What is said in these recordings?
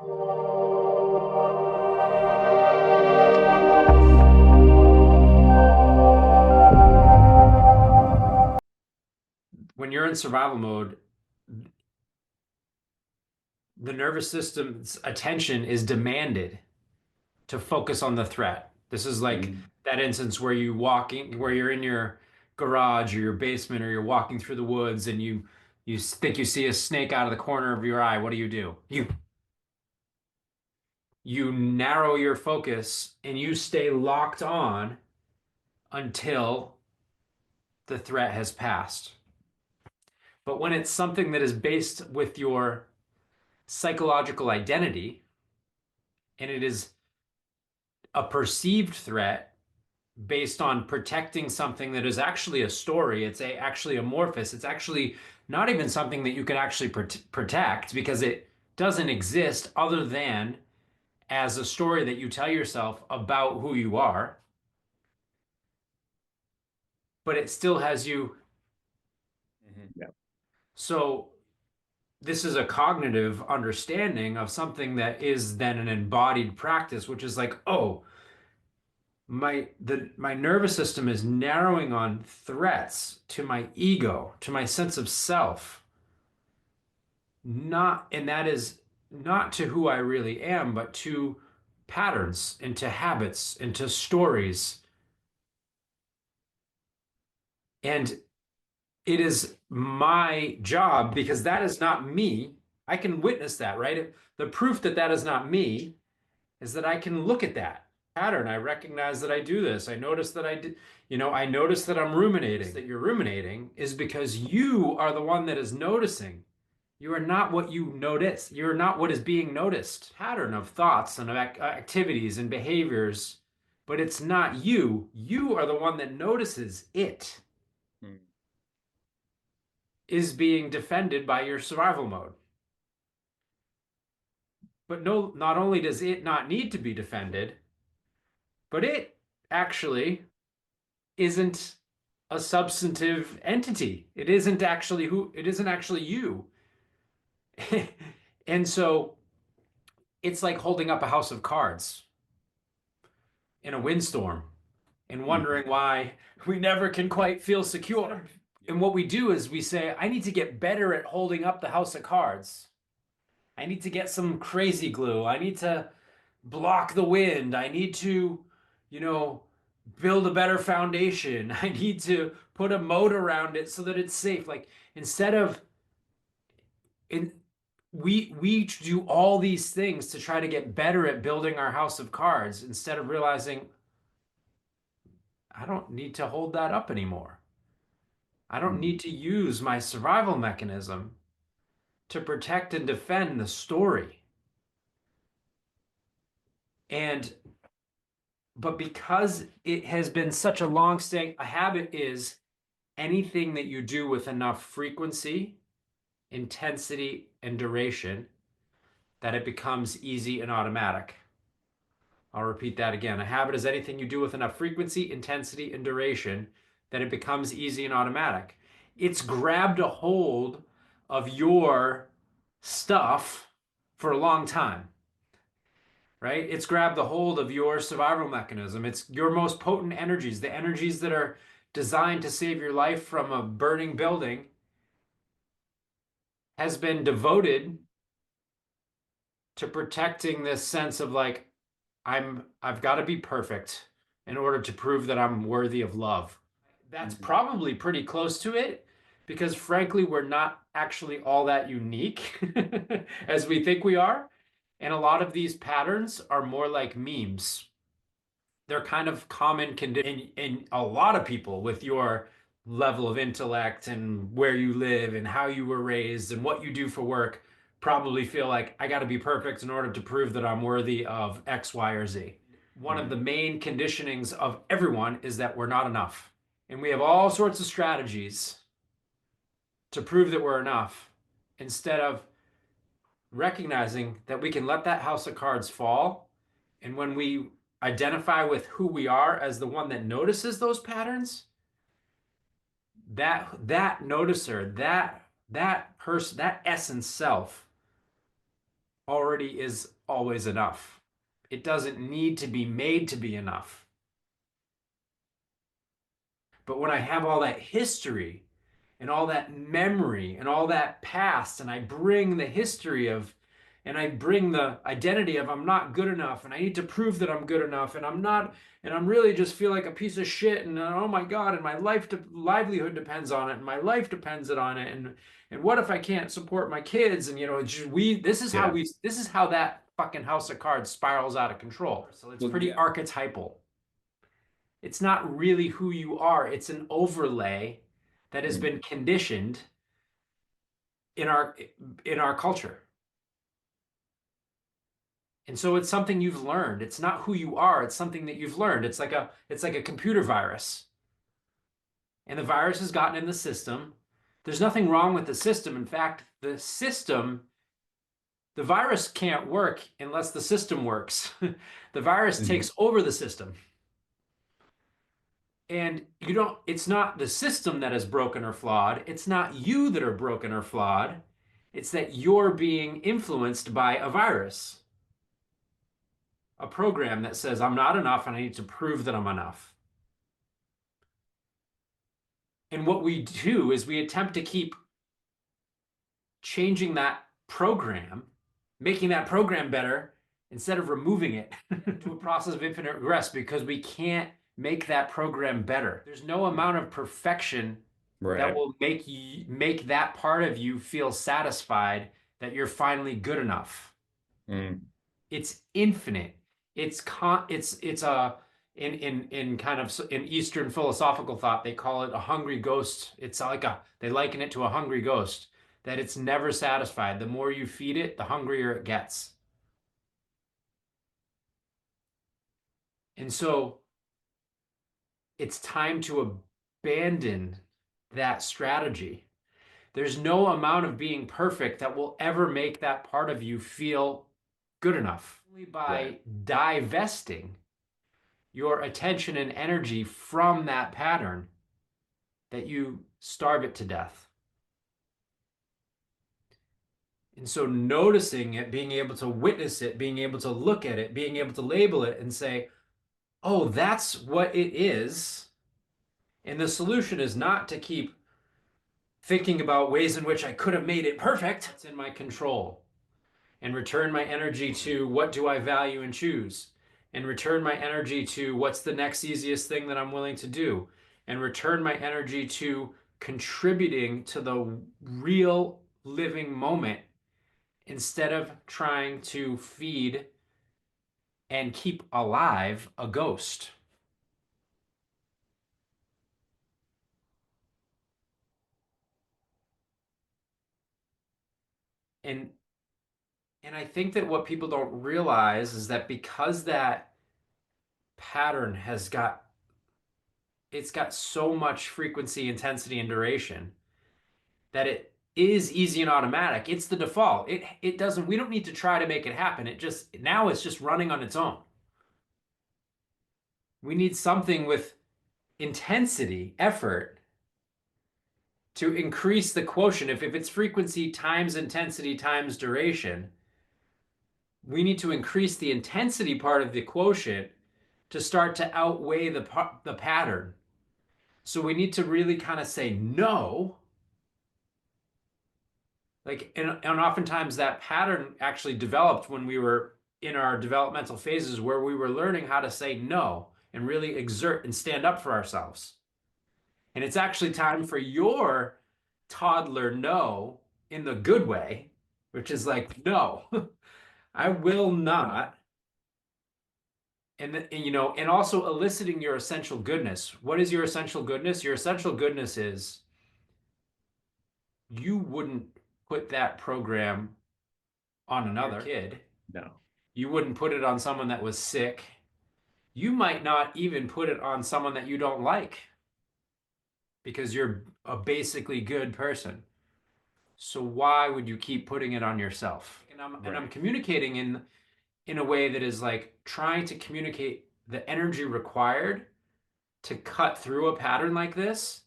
When you're in survival mode, the nervous system's attention is demanded to focus on the threat. This is like Mm. that instance where you're in your garage or your basement or you're walking through the woods and you think you see a snake out of the corner of your eye. What do? You narrow your focus and you stay locked on until the threat has passed. But when it's something that is based with your psychological identity and it is a perceived threat based on protecting something that is actually a story, actually amorphous, it's actually not even something that you can actually protect because it doesn't exist other than as a story that you tell yourself about who you are, but it still has you. Yeah. So this is a cognitive understanding of something that is then an embodied practice, which is like, oh, my nervous system is narrowing on threats to my ego, to my sense of self, not, and that is not to who I really am, but to patterns, into habits, into stories. And it is my job because that is not me. I can witness that, right? The proof that that is not me is that I can look at that pattern. I recognize that I do this. I notice that I did, I notice that I'm ruminating. That you're ruminating is because you are the one that is noticing. You are not what you notice. You're not what is being noticed. Pattern of thoughts and of activities and behaviors, but it's not you. You are the one that notices it Mm. is being defended by your survival mode. But no, not only does it not need to be defended, but it actually isn't a substantive entity. It isn't actually you. And so it's like holding up a house of cards in a windstorm and Mhm. wondering why we never can quite feel secure. And what we do is we say, I need to get better at holding up the house of cards. I need to get some crazy glue. I need to block the wind. I need to, you know, build a better foundation. I need to put a moat around it so that it's safe. Like instead of in we do all these things to try to get better at building our house of cards instead of realizing I don't need to hold that up anymore. I don't Mm. need to use my survival mechanism to protect and defend the story. And but because it has been such a long staying, a habit is anything that you do with enough frequency, intensity, and duration that it becomes easy and automatic. I'll repeat that again. A habit is anything you do with enough frequency, intensity, and duration that it becomes easy and automatic. It's grabbed a hold of your stuff for a long time, right? It's grabbed the hold of your survival mechanism. It's your most potent energies, the energies that are designed to save your life from a burning building, has been devoted to protecting this sense of like, I've got to be perfect in order to prove that I'm worthy of love. That's Mhm. probably pretty close to it because frankly, we're not actually all that unique as we think we are. And a lot of these patterns are more like memes. They're kind of common condition in a lot of people with your level of intellect and where you live and how you were raised and what you do for work probably feel like I got to be perfect in order to prove that I'm worthy of X, Y, or Z. One of Mhm. the main conditionings of everyone is that we're not enough. And we have all sorts of strategies to prove that we're enough instead of recognizing that we can let that house of cards fall. And when we identify with who we are as the one that notices those patterns, that noticer, that person, that essence self already is always enough. It doesn't need to be made to be enough. But when I have all that history and all that memory and all that past, and I bring the history of, and I bring the identity of I'm not good enough, and I need to prove that I'm good enough, and I'm not, and I'm really just feel like a piece of shit, and oh my God, and my livelihood depends on it, and my life depends on it, and what if I can't support my kids? And this is how Yeah. we, this is how that fucking house of cards spirals out of control. So it's Well, pretty archetypal. It's not really who you are. It's an overlay that has mm, been conditioned in our culture. And so it's something you've learned. It's not who you are. It's something that you've learned. It's like a computer virus. And the virus has gotten in the system. There's nothing wrong with the system. In fact, the virus can't work unless the system works. The virus mhm, takes over the system. And it's not the system that is broken or flawed. It's not you that are broken or flawed. It's that you're being influenced by a virus, a program that says, I'm not enough and I need to prove that I'm enough. And what we do is we attempt to keep changing that program, making that program better instead of removing it to a process of infinite regress because we can't make that program better. There's no amount of perfection that right. will make that part of you feel satisfied that you're finally good enough. Mm, It's infinite. It's a in kind of in Eastern philosophical thought they call it a hungry ghost. It's like a they liken it to a hungry ghost that it's never satisfied. The more you feed it, the hungrier it gets. And so it's time to abandon that strategy. There's no amount of being perfect that will ever make that part of you feel good enough. Only right. by divesting your attention and energy from that pattern that you starve it to death. And so noticing it, being able to witness it, being able to look at it, being able to label it and say, oh, that's what it is. And the solution is not to keep thinking about ways in which I could have made it perfect. It's in my control. And return my energy to what do I value and choose, and return my energy to what's the next easiest thing that I'm willing to do, and return my energy to contributing to the real living moment instead of trying to feed and keep alive a ghost. And and I think that what people don't realize is that because that pattern it's got so much frequency, intensity, and duration that it is easy and automatic. It's the default. It doesn't, we don't need to try to make it happen. It's just running on its own. We need something with intensity, effort to increase the quotient. If it's frequency times intensity times duration, we need to increase the intensity part of the quotient to start to outweigh the pattern. So we need to really kind of say no. Like, and oftentimes that pattern actually developed when we were in our developmental phases where we were learning how to say no and really exert and stand up for ourselves. And it's actually time for your toddler no in the good way, which is like, no, I will not. And also eliciting your essential goodness. What is your essential goodness? Your essential goodness is you wouldn't put that program on another kid. No. You wouldn't put it on someone that was sick. You might not even put it on someone that you don't like because you're a basically good person. So why would you keep putting it on yourself? And I'm Right. communicating in a way that is like trying to communicate the energy required to cut through a pattern like this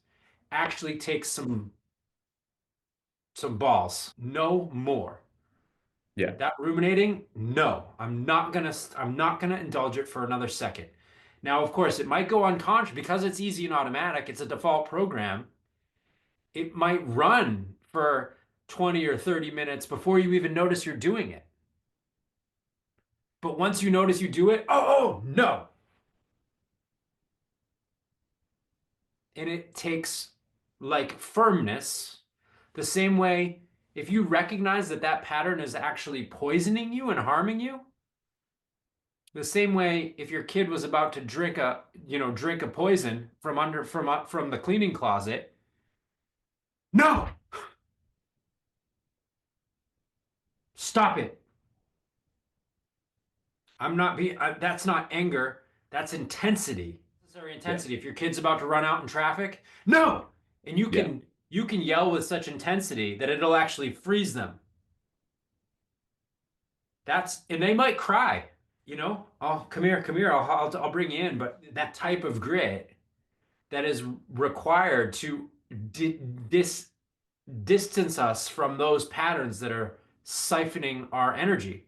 actually takes some balls. No more. Yeah. That ruminating, no, I'm not gonna indulge it for another second. Now, of course, it might go unconscious because it's easy and automatic, it's a default program. It might run for 20 or 30 minutes before you even notice you're doing it. But once you notice you do it, oh no. And it takes like firmness, the same way if you recognize that that pattern is actually poisoning you and harming you, the same way if your kid was about to drink a poison from the cleaning closet, no, stop it. I'm not being That's not anger, that's intensity. Necessary Yeah. intensity. If your kid's about to run out in traffic, no. And you Yeah. can you can yell with such intensity that it'll actually freeze them. And they might cry, oh, come here, I'll bring you in. But that type of grit that is required to di dis distance us from those patterns that are siphoning our energy,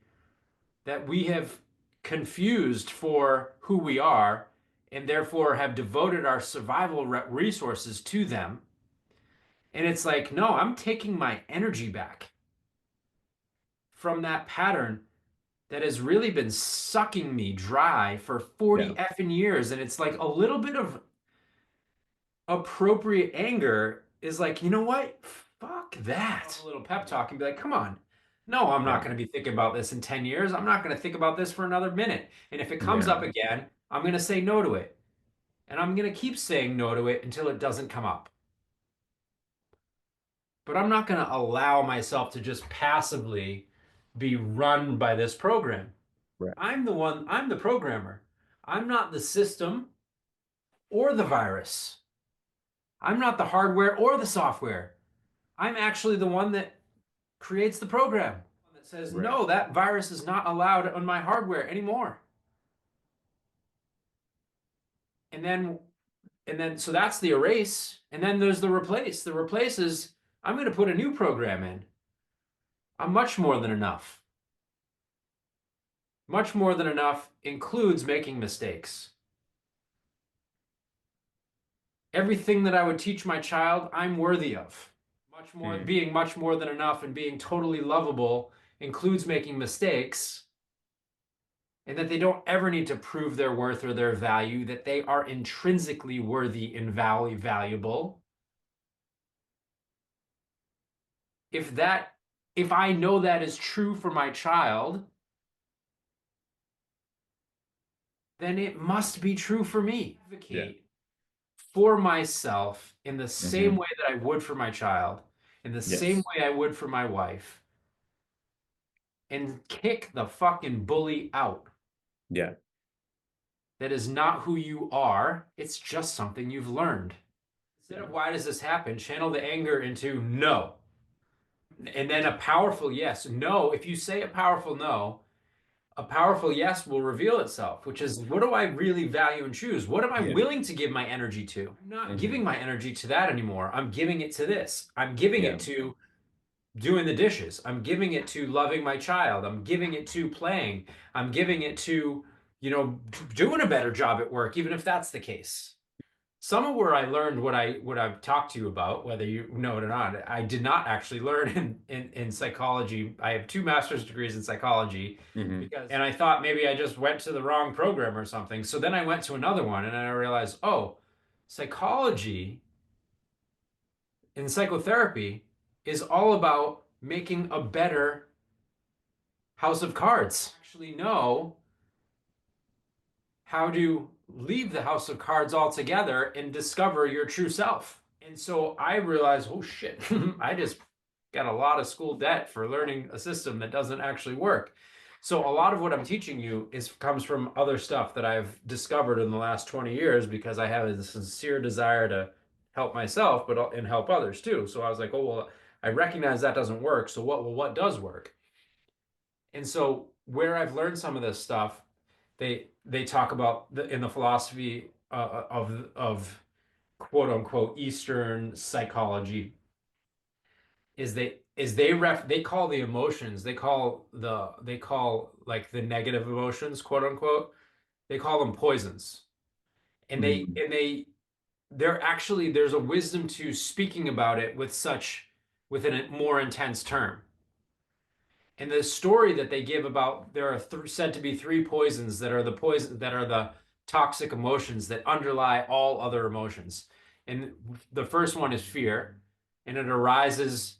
that we have confused for who we are, and therefore have devoted our survival resources to them. And it's like, no, I'm taking my energy back from that pattern that has really been sucking me dry for 40 Yeah. effing years. And it's like a little bit of appropriate anger is like, you know what? Fuck that. A little pep talk and be like, come on. No, I'm not Yeah. going to be thinking about this in 10 years. I'm not going to think about this for another minute. And if it comes Yeah. up again, I'm going to say no to it. And I'm going to keep saying no to it until it doesn't come up. But I'm not going to allow myself to just passively be run by this program. Right. I'm the programmer. I'm not the system or the virus. I'm not the hardware or the software. I'm actually the one that creates the program that says, Right. no, that virus is not allowed on my hardware anymore. And then, so that's the erase. And then there's the replace. The replace is, I'm going to put a new program in. I'm much more than enough. Much more than enough includes making mistakes. Everything that I would teach my child, I'm worthy of. Mm. Being much more than enough and being totally lovable includes making mistakes, and that they don't ever need to prove their worth or their value, that they are intrinsically worthy and valuable. If that, if I know that is true for my child, then it must be true for me. Yeah. Advocate for myself in the same Hmm. way that I would for my child, in the same Yes. way I would for my wife, and kick the fucking bully out. Yeah. That is not who you are. It's just something you've learned. Instead Yeah. of why does this happen, channel the anger into no. And then a powerful yes. No, if you say a powerful no, a powerful yes will reveal itself, which is what do I really value and choose? What am I Yeah. willing to give my energy to? I'm not Hmm. giving my energy to that anymore. I'm giving it to this. I'm giving Yeah. it to doing the dishes. I'm giving it to loving my child. I'm giving it to playing. I'm giving it to, doing a better job at work, even if that's the case. Some of where I learned what I've talked to you about, whether you know it or not, I did not actually learn in psychology. I have two master's degrees in psychology Hmm. and I thought maybe I just went to the wrong program or something. So then I went to another one and I realized, oh, psychology in psychotherapy is all about making a better house of cards. Actually know how to leave the house of cards altogether and discover your true self. And so I realized, oh shit, I just got a lot of school debt for learning a system that doesn't actually work. So a lot of what I'm teaching you comes from other stuff that I've discovered in the last 20 years because I have a sincere desire to help myself, and help others too. So I was like, oh well, I recognize that doesn't work. So what does work? And so where I've learned some of this stuff, they talk about in the philosophy of quote unquote Eastern psychology, is is they call the emotions, they call like the negative emotions, quote unquote, they call them poisons. And Mm. they're actually, there's a wisdom to speaking about it with a more intense term. And the story that they give about there are said to be three poisons that are the poison that are the toxic emotions that underlie all other emotions. And the first one is fear, and it arises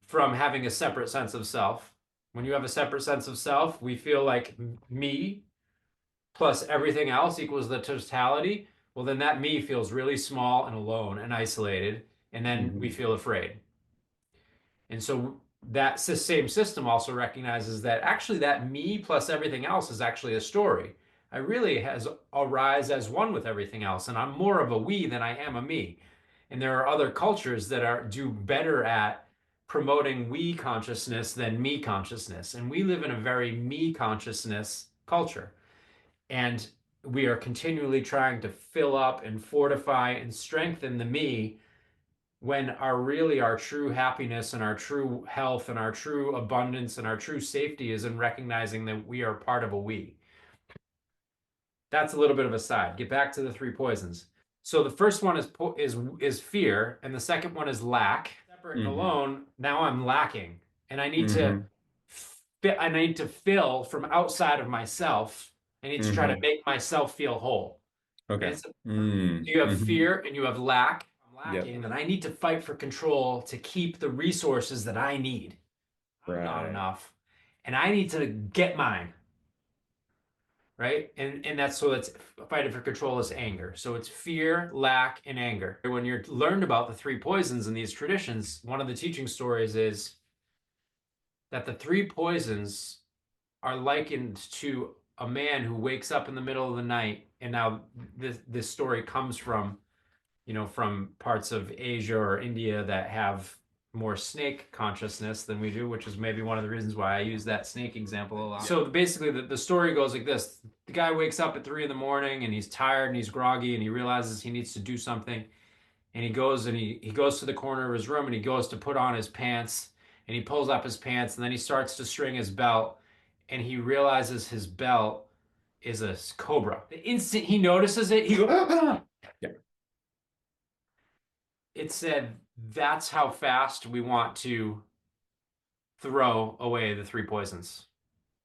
from having a separate sense of self. When you have a separate sense of self, we feel like me plus everything else equals the totality. Well, then that me feels really small and alone and isolated, and then we Hmm. feel afraid. And so that same system also recognizes that actually that me plus everything else is actually a story. I really has arise as one with everything else, and I'm more of a we than I am a me. And there are other cultures that are do better at promoting we consciousness than me consciousness. And we live in a very me consciousness culture. And we are continually trying to fill up and fortify and strengthen the me when our true happiness and our true health and our true abundance and our true safety is in recognizing that we are part of a we. That's a little bit of a side. Get back to the three poisons. So the first one is fear, and the second one is lack. Separate and Hmm. alone, now I'm lacking, and Hmm. I need to fill from outside of myself. I need to try to Hmm. make myself feel whole. And Okay. it's Mm. you have Hmm. fear and you have lack. I'm Yep. lacking, and I need to fight for control to keep the resources that I need. I'm not Right. enough, and I need to get mine, right? And that's so it's fighting for control is anger. So it's fear, lack, and anger. When you're learned about the three poisons in these traditions, one of the teaching stories is that the three poisons are likened to a man who wakes up in the middle of the night. And now this story comes from from parts of Asia or India that have more snake consciousness than we do, which is maybe one of the reasons why I use that snake example a lot. So basically, the story goes like this: the guy wakes up at 3 in the morning and he's tired and he's groggy and he realizes he needs to do something. And he goes to the corner of his room and he goes to put on his pants and he pulls up his pants and then he starts to string his belt and he realizes his belt is a cobra. The instant he notices it, he goes, "Ah!" Yeah. It said that's how fast we want to throw away the three poisons.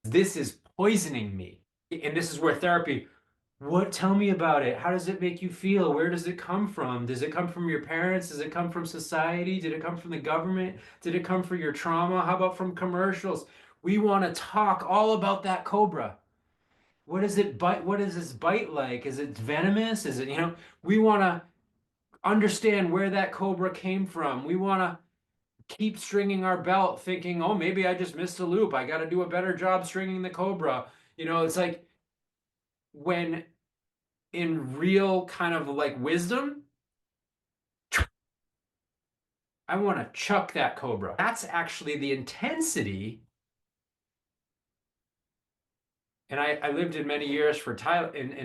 This is poisoning me. And this is where therapy, what, tell me about it. How does it make you feel? Where does it come from? Does it come from your parents? Does it come from society? Did it come from the government? Did it come from your trauma? How about from commercials? We want to talk all about that cobra. What does it bite? What is this bite like? Is it venomous? Is it, we want to understand where that cobra came from. We want to keep stringing our belt thinking, oh, maybe I just missed a loop. I got to do a better job stringing the cobra. It's like when in real kind of like wisdom, I want to chuck that cobra. That's actually the intensity. And I lived in many years in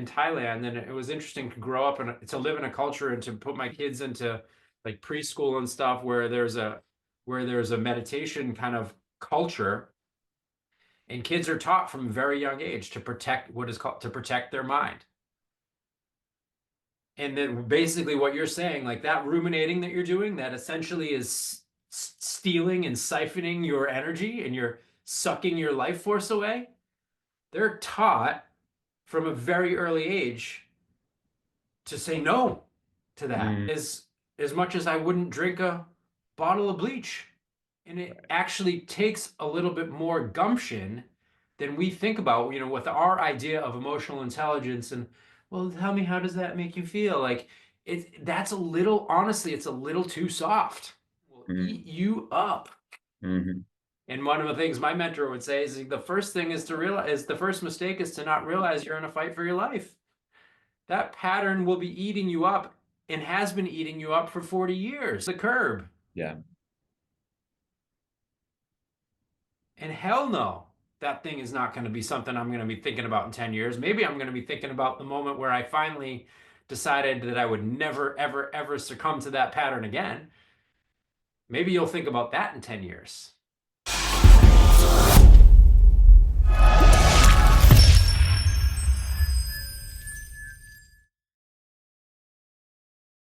Thailand, and it was interesting to grow up and to live in a culture and to put my kids into like preschool and stuff where there's a meditation kind of culture. And kids are taught from a very young age to protect what is called to protect their mind. And then basically what you're saying, like that ruminating that you're doing, that essentially is stealing and siphoning your energy and you're sucking your life force away. They're taught from a very early age to say no to that. Mm. As much as I wouldn't drink a bottle of bleach. And it Right. actually takes a little bit more gumption than we think about, with our idea of emotional intelligence and, well, tell me, how does that make you feel? Like that's a little, honestly, it's a little too soft. Will Mm. eat you up. Hmm. And one of the things my mentor would say is the first thing is to realize the first mistake is to not realize you're in a fight for your life. That pattern will be eating you up and has been eating you up for 40 years. The curb. Yeah. And hell no, that thing is not going to be something I'm going to be thinking about in 10 years. Maybe I'm going to be thinking about the moment where I finally decided that I would never, ever, ever succumb to that pattern again. Maybe you'll think about that in 10 years.